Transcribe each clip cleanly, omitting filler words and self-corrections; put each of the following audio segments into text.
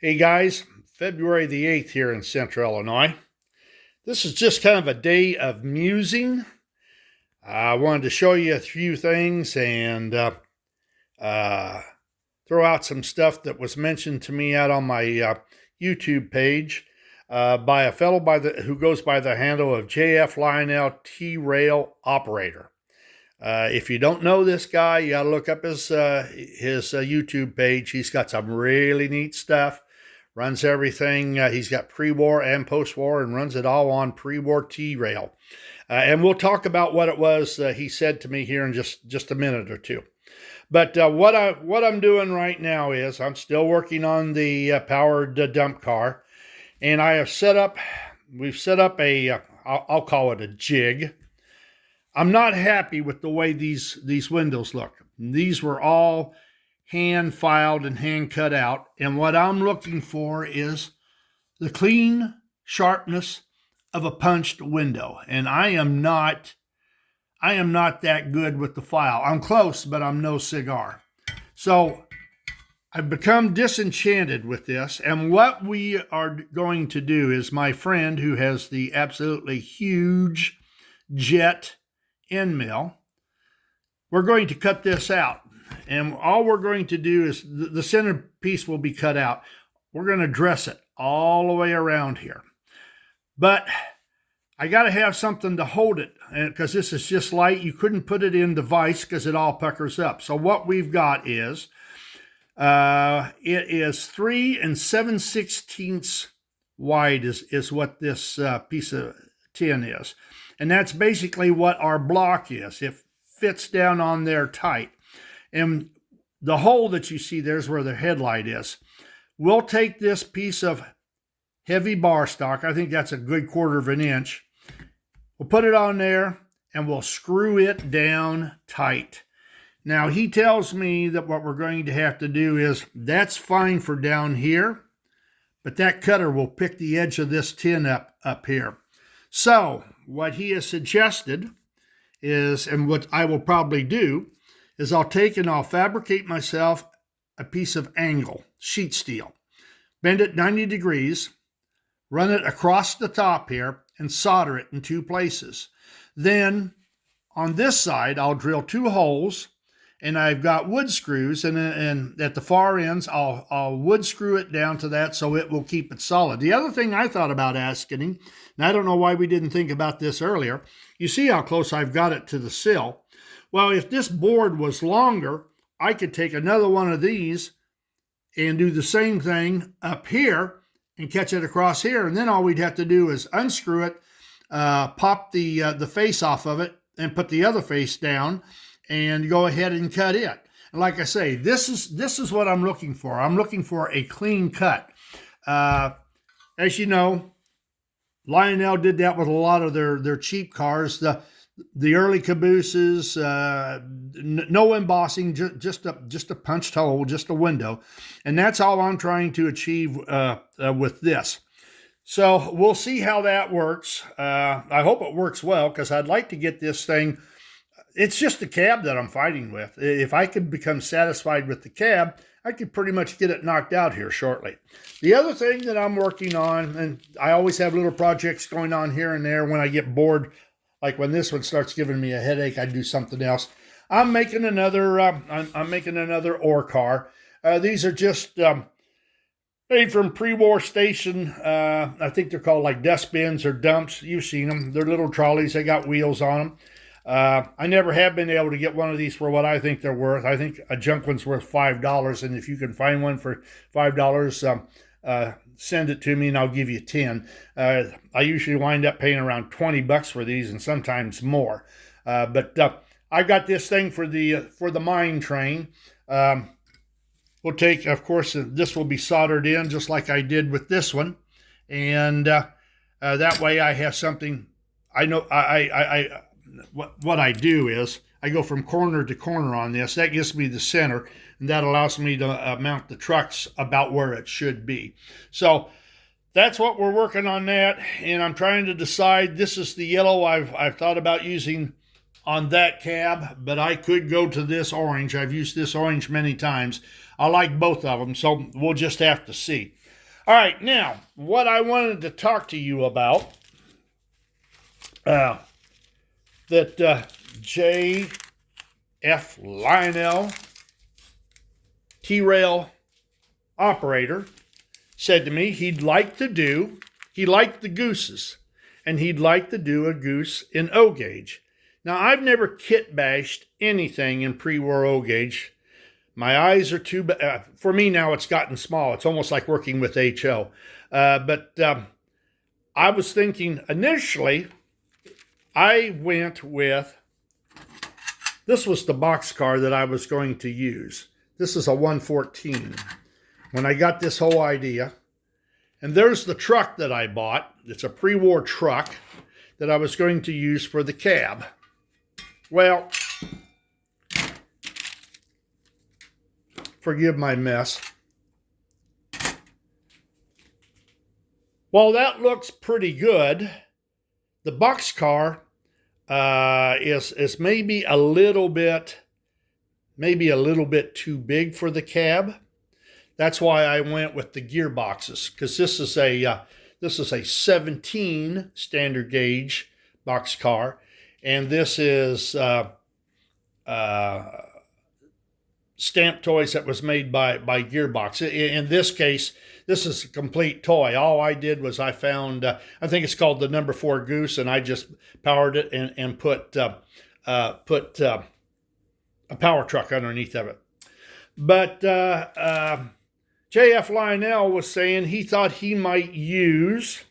Hey guys, February the 8th here in Central Illinois. This is just kind of a day of musing. I wanted to show you a few things and uh, throw out some stuff that was mentioned to me out on my YouTube page by a fellow who goes by the handle of JF Lionel T-Rail Operator. If you don't know this guy, you got to look up his YouTube page. He's got some really neat stuff. Runs everything. He's got pre-war and post-war and runs it all on pre-war T-Rail. And we'll talk about what it was he said to me here in just a minute or two. But what I'm doing right now is I'm still working on the powered dump car. And we've set up a, I'll call it a jig. I'm not happy with the way these windows look. These were all hand filed and hand cut out. And what I'm looking for is the clean sharpness of a punched window. And I am not that good with the file. I'm close, but I'm no cigar. So I've become disenchanted with this. And what we are going to do is my friend who has the absolutely huge jet end mill, we're going to cut this out. And all we're going to do is the center piece will be cut out. We're going to dress it all the way around here. But I got to have something to hold it because this is just light. You couldn't put it in the vise because it all puckers up. So what we've got is, it is 3 7/16 wide is what this piece of tin is. And that's basically what our block is. It fits down on there tight. And the hole that you see there's where the headlight is. We'll take this piece of heavy bar stock. I think that's a good 1/4 inch. We'll put it on there and we'll screw it down tight. Now he tells me that what we're going to have to do is, that's fine for down here, but that cutter will pick the edge of this tin up here. So what he has suggested is, and what I will probably do, is I'll take and I'll fabricate myself a piece of angle sheet steel, bend it 90 degrees, run it across the top here, and solder it in 2 places. Then on this side, I'll drill 2 holes, and I've got wood screws, and at the far ends, I'll wood screw it down to that so it will keep it solid. The other thing I thought about asking him, and I don't know why we didn't think about this earlier, you see how close I've got it to the sill. Well, if this board was longer, I could take another one of these and do the same thing up here and catch it across here. And then all we'd have to do is unscrew it, pop the face off of it, and put the other face down and go ahead and cut it. And like I say, this is what I'm looking for. I'm looking for a clean cut. As you know, Lionel did that with a lot of their cheap cars. The early cabooses, no embossing, just a punched hole, just a window. And that's all I'm trying to achieve with this. So we'll see how that works. I hope it works well, because I'd like to get this thing. It's just the cab that I'm fighting with. If I could become satisfied with the cab, I could pretty much get it knocked out here shortly. The other thing that I'm working on, and I always have little projects going on here and there when I get bored. Like when this one starts giving me a headache, I do something else. I'm making another. I'm making another ore car. These are just made from pre-war station. I think they're called like dustbins or dumps. You've seen them. They're little trolleys. They got wheels on them. I never have been able to get one of these for what I think they're worth. I think a junk one's worth $5, and if you can find one for $5, send it to me and I'll give you 10. I usually wind up paying around $20 for these, and sometimes more. But I've got this thing for the mine train. We'll take, of course, this will be soldered in just like I did with this one, and that way I have something. I know what I do is I go from corner to corner on this. That gives me the center, and that allows me to mount the trucks about where it should be. So that's what we're working on that, and I'm trying to decide. This is the yellow I've thought about using on that cab, but I could go to this orange. I've used this orange many times. I like both of them, so we'll just have to see. All right, now, what I wanted to talk to you about, that J.F. Lionel, T-rail operator, said to me he liked the gooses, and he'd like to do a goose in O gauge. Now, I've never kit bashed anything in pre-war O gauge. My eyes are too, for me now it's gotten small. It's almost like working with HO. But I was thinking initially, I went with, this was the boxcar that I was going to use. This is a 114. When I got this whole idea, and there's the truck that I bought. It's a pre-war truck that I was going to use for the cab. Well, forgive my mess. While that looks pretty good, the boxcar is maybe a little bit too big for the cab. That's why I went with the gearboxes, because this is a 17 standard gauge boxcar, and this is Stamp Toys that was made by Gearbox. In this case, this is a complete toy. All I did was I found, I think it's called the number 4 Goose, and I just powered it and put a power truck underneath of it. But J.F. Lionel was saying he thought he might use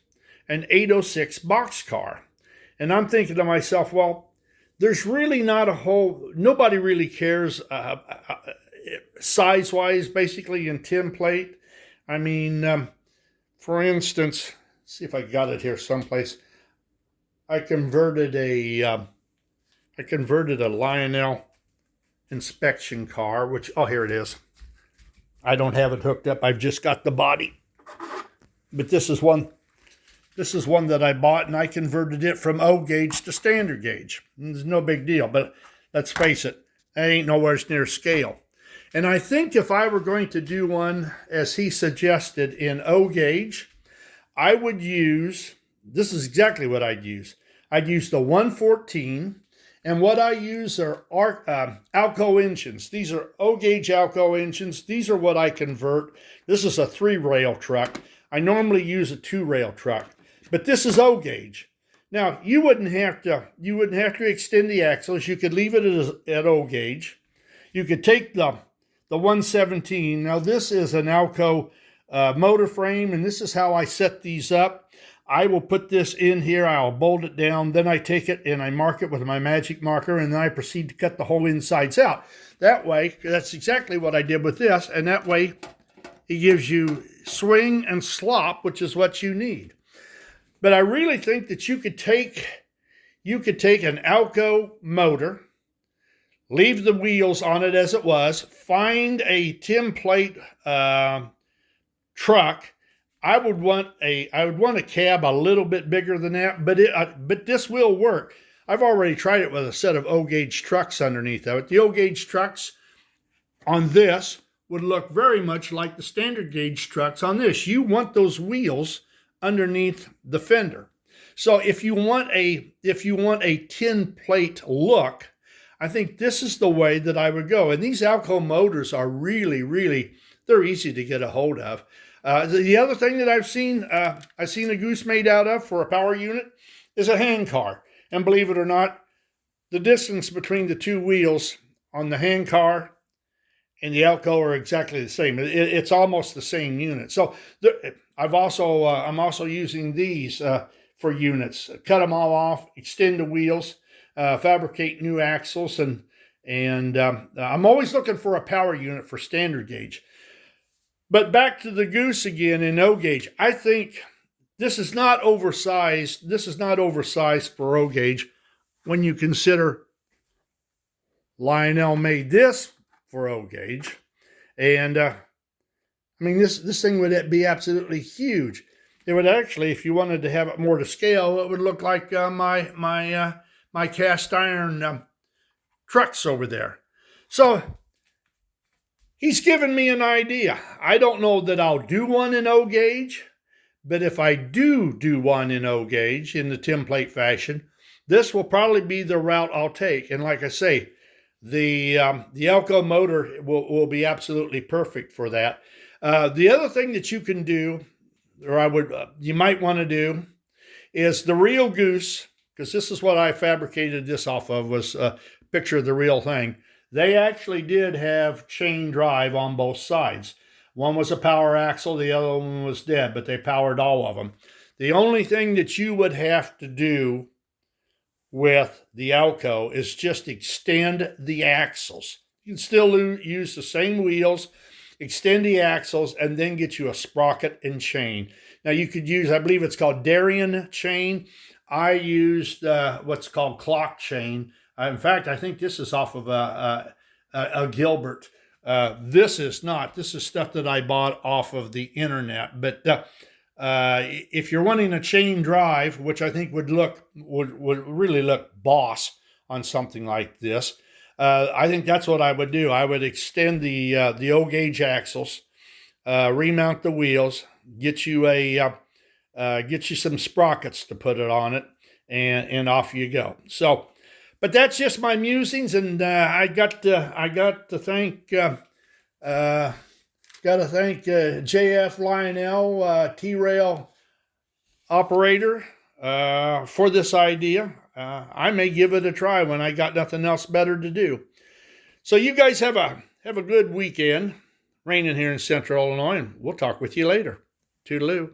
an 806 boxcar. And I'm thinking to myself, well, there's really not a whole, nobody really cares size-wise, basically, in tin plate. I mean, for instance, let's see if I got it here someplace. I converted a Lionel inspection car, which, oh, here it is. I don't have it hooked up. I've just got the body. But this is one that I bought, and I converted it from O gauge to standard gauge. It's no big deal, but let's face it, that ain't nowhere near scale. And I think if I were going to do one, as he suggested, in O gauge, I would use, this is exactly what I'd use. I'd use the 114, and what I use are Alco engines. These are O gauge Alco engines. These are what I convert. This is a 3-rail truck. I normally use a 2-rail truck, but this is O gauge. Now, you wouldn't have to extend the axles. You could leave it at O gauge. You could take the 117. Now, this is an Alco motor frame, and this is how I set these up. I will put this in here. I'll bolt it down. Then I take it and I mark it with my magic marker, and then I proceed to cut the whole insides out. That way, that's exactly what I did with this, and that way it gives you swing and slop, which is what you need. But I really think that you could take an Alco motor, leave the wheels on it as it was, find a tin plate truck. I would want a cab a little bit bigger than that, but this will work. I've already tried it with a set of O gauge trucks underneath of it. The O gauge trucks on this would look very much like the standard gauge trucks on this. You want those wheels underneath the fender. So if you want a tin plate look, I think this is the way that I would go. And these Alco motors are really, they're easy to get a hold of. The other thing that I've seen a goose made out of for a power unit is a hand car. And believe it or not, the distance between the two wheels on the hand car and the Alco are exactly the same. It's almost the same unit. So I'm also using these for units. Cut them all off, extend the wheels, fabricate new axles, and I'm always looking for a power unit for standard gauge. But back to the goose again in O gauge. I think this is not oversized. This is not oversized for O gauge when you consider Lionel made this for O gauge. And I mean, this thing would be absolutely huge. It would actually, if you wanted to have it more to scale, it would look like my cast iron trucks over there. So he's given me an idea. I don't know that I'll do one in O gauge, but if I do one in O gauge in the template fashion, this will probably be the route I'll take. And like I say, the Elko motor will be absolutely perfect for that. The other thing that you can do, or you might want to do, is the real goose, because this is what I fabricated this off of, was a picture of the real thing. They actually did have chain drive on both sides. One was a power axle, the other one was dead, but they powered all of them. The only thing that you would have to do with the Elko is just extend the axles. You can still use the same wheels, extend the axles, and then get you a sprocket and chain. Now you could use, I believe it's called Darien chain. I used what's called clock chain. In fact, I think this is off of a Gilbert. This is not. This is stuff that I bought off of the internet. But if you're wanting a chain drive, which I think would really look boss on something like this, I think that's what I would do. I would extend the O gauge axles, remount the wheels, get you some sprockets to put it on it, and off you go. So, but that's just my musings, and I got to thank JF Lionel, T-Rail operator, for this idea. I may give it a try when I got nothing else better to do. So you guys have a good weekend. Raining here in Central Illinois, and we'll talk with you later. Toodaloo.